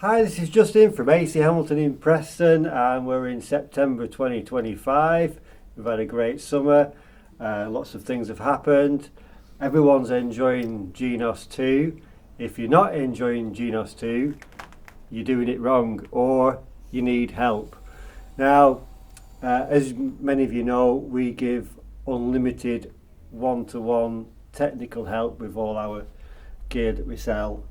Hi, this is Justin from AC Hamilton in Preston, and we're in September 2025. We've had a great summer, lots of things have happened. Everyone's enjoying Genos2. If you're not enjoying Genos2, you're doing it wrong or you need help. Now, as many of you know, we give unlimited one-to-one technical help with all our gear that we sell.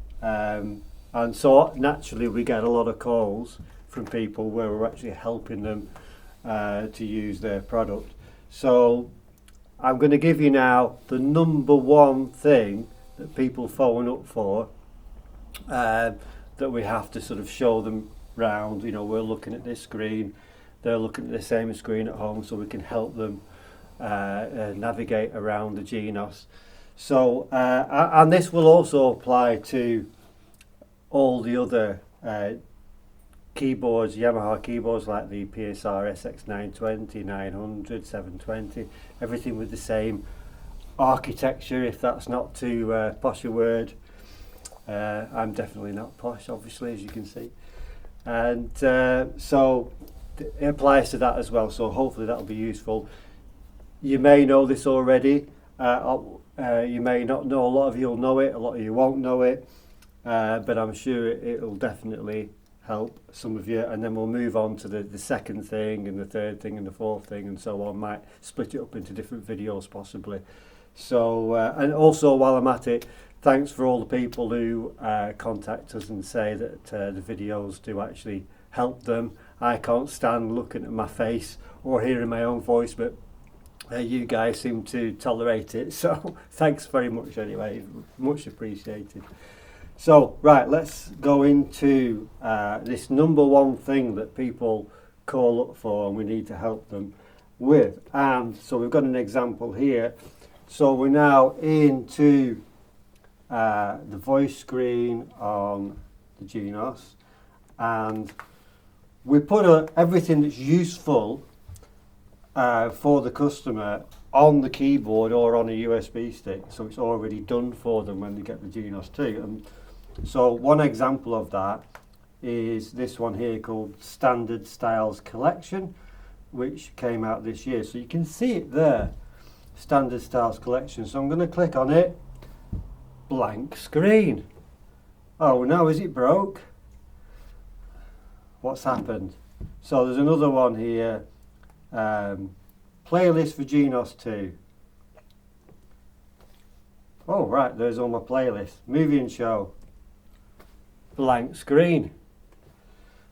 And so naturally we get a lot of calls from people where we're actually helping them to use their product. So I'm going to give you now the number one thing that people phone up for, that we have to sort of show them round. You know, we're looking at this screen, they're looking at the same screen at home, so we can help them navigate around the Genos. So and this will also apply to all the other keyboards, Yamaha keyboards, like the PSR-SX700, 900, 720, everything with the same architecture, if that's not too posh a word. I'm definitely not posh, obviously, as you can see. And so it applies to that as well, so hopefully that'll be useful. You may know this already, you may not know, a lot of you will know it, a lot of you won't know it. But I'm sure it'll definitely help some of you, and then we'll move on to the second thing and the third thing and the fourth thing and so on. Might split it up into different videos possibly. So and also, while I'm at it, thanks for all the people who contact us and say that the videos do actually help them. I can't stand looking at my face or hearing my own voice, but you guys seem to tolerate it, so thanks very much anyway, much appreciated. So, right, let's go into this number one thing that people call up for and we need to help them with. And so we've got an example here. So we're now into the voice screen on the Genos, and we put everything that's useful for the customer on the keyboard or on a USB stick, so it's already done for them when they get the Genos2. And so one example of that is this one here called Standard Styles Collection, which came out this year. So you can see it there, Standard Styles Collection. So I'm going to click on it, blank screen. Oh, now is it broke? What's happened? So there's another one here, playlist for Genos2. Oh right, there's all my playlists. Movie and show. Blank screen.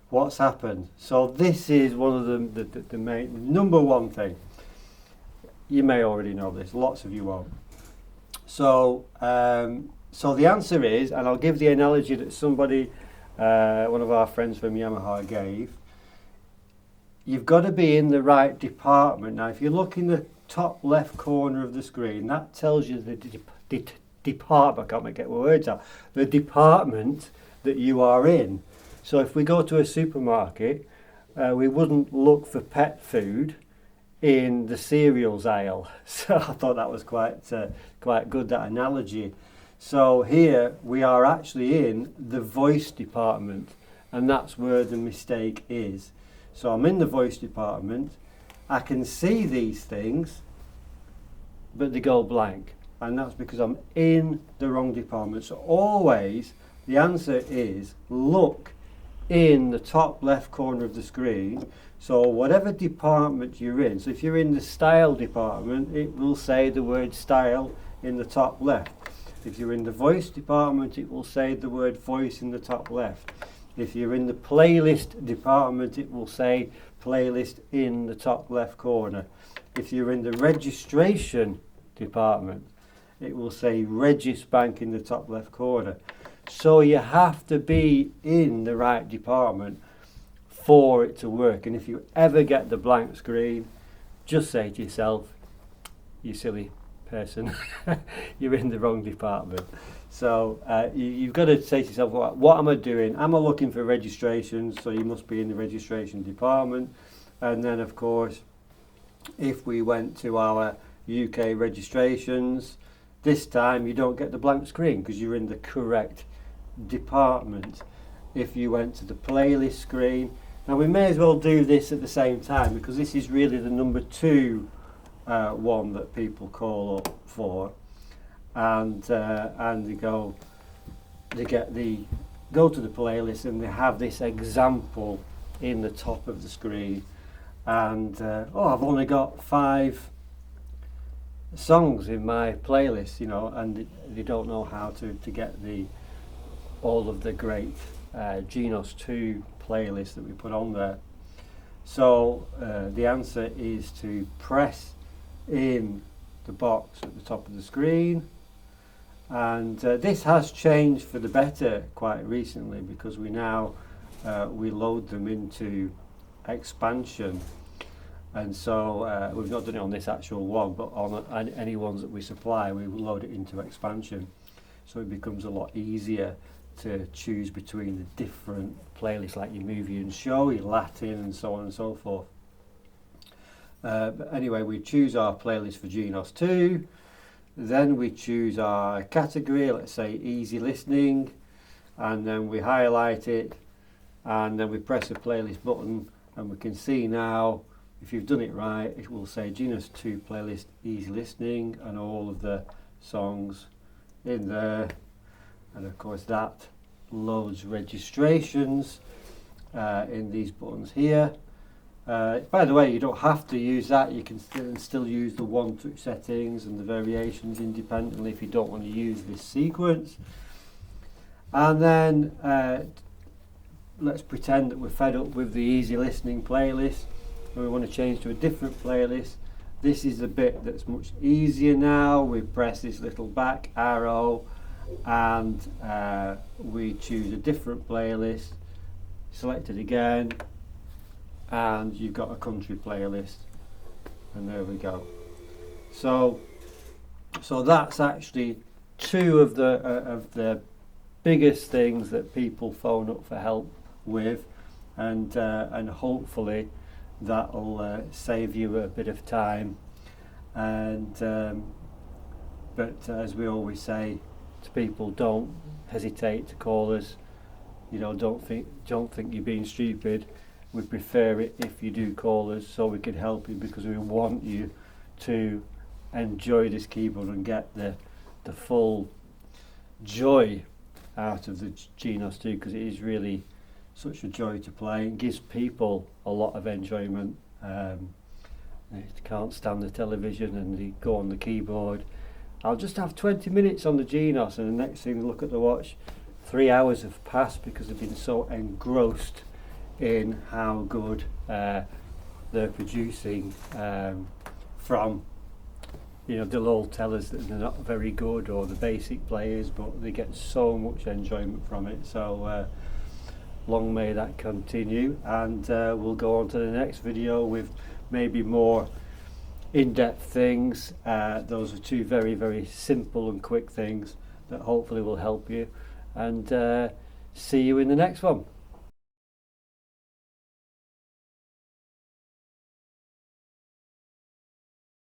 What's happened? So this is one of the main number one thing. You may already know this, lots of you won't. So so the answer is, and I'll give the analogy that somebody, one of our friends from Yamaha gave. You've got to be in the right department. Now if you look in the top left corner of the screen, that tells you the department, I can't get my words out, the department that you are in. So if we go to a supermarket, we wouldn't look for pet food in the cereals aisle. So I thought that was quite good, that analogy. So here we are actually in the voice department, and that's where the mistake is. So I'm in the voice department, I can see these things, but they go blank, and that's because I'm in the wrong department. So always the answer is look in the top left corner of the screen. So whatever department you're in, so if you're in the style department, it will say the word style in the top left. If you're in the voice department, it will say the word voice in the top left. If you're in the playlist department, it will say playlist in the top left corner. If you're in the registration department, it will say Regisbank in the top left corner. So you have to be in the right department for it to work. And if you ever get the blank screen, just say to yourself, you silly person, you're in the wrong department. So you've got to say to yourself, what am I doing? Am I looking for registrations? So you must be in the registration department. And then of course, if we went to our UK registrations, this time you don't get the blank screen because you're in the correct department. if you went to the playlist screen. Now we may as well do this at the same time, because this is really the number 2 one that people call up for, and they go to the playlist and they have this example in the top of the screen, and I've only got 5 songs in my playlist, you know, and they don't know how to get all of the great Genos2 playlist that we put on there. So the answer is to press in the box at the top of the screen, and this has changed for the better quite recently, because we now we load them into expansion, and so we've not done it on this actual one, but on any ones that we supply, we will load it into expansion, so it becomes a lot easier to choose between the different playlists, like your movie and show, your Latin, and so on and so forth. But anyway, we choose our playlist for Genos2, then we choose our category, let's say easy listening, and then we highlight it, and then we press the playlist button, and we can see now, if you've done it right, it will say Genos2 playlist easy listening, and all of the songs in there. And of course that loads registrations in these buttons here. By the way, you don't have to use that, you can still use the one-touch settings and the variations independently if you don't want to use this sequence. And then let's pretend that we're fed up with the easy listening playlist and we want to change to a different playlist. This is the bit that's much easier now. We press this little back arrow and we choose a different playlist, select it again, and you've got a country playlist, and there we go. So that's actually 2 of the biggest things that people phone up for help with, and hopefully that'll save you a bit of time. And but as we always say to people, don't hesitate to call us. You know, don't think you're being stupid. We prefer it if you do call us, so we can help you, because we want you to enjoy this keyboard and get the full joy out of the Genos2, because it is really such a joy to play. It gives people a lot of enjoyment. They can't stand the television and they go on the keyboard. I'll just have 20 minutes on the Genos, and the next thing they look at the watch, 3 hours have passed, because they've been so engrossed in how good they're producing from, you know, they'll all tell us that they're not very good, or the basic players, but they get so much enjoyment from it. So long may that continue, and we'll go on to the next video with maybe more in-depth things. Those are 2 very, very simple and quick things that hopefully will help you, and see you in the next one.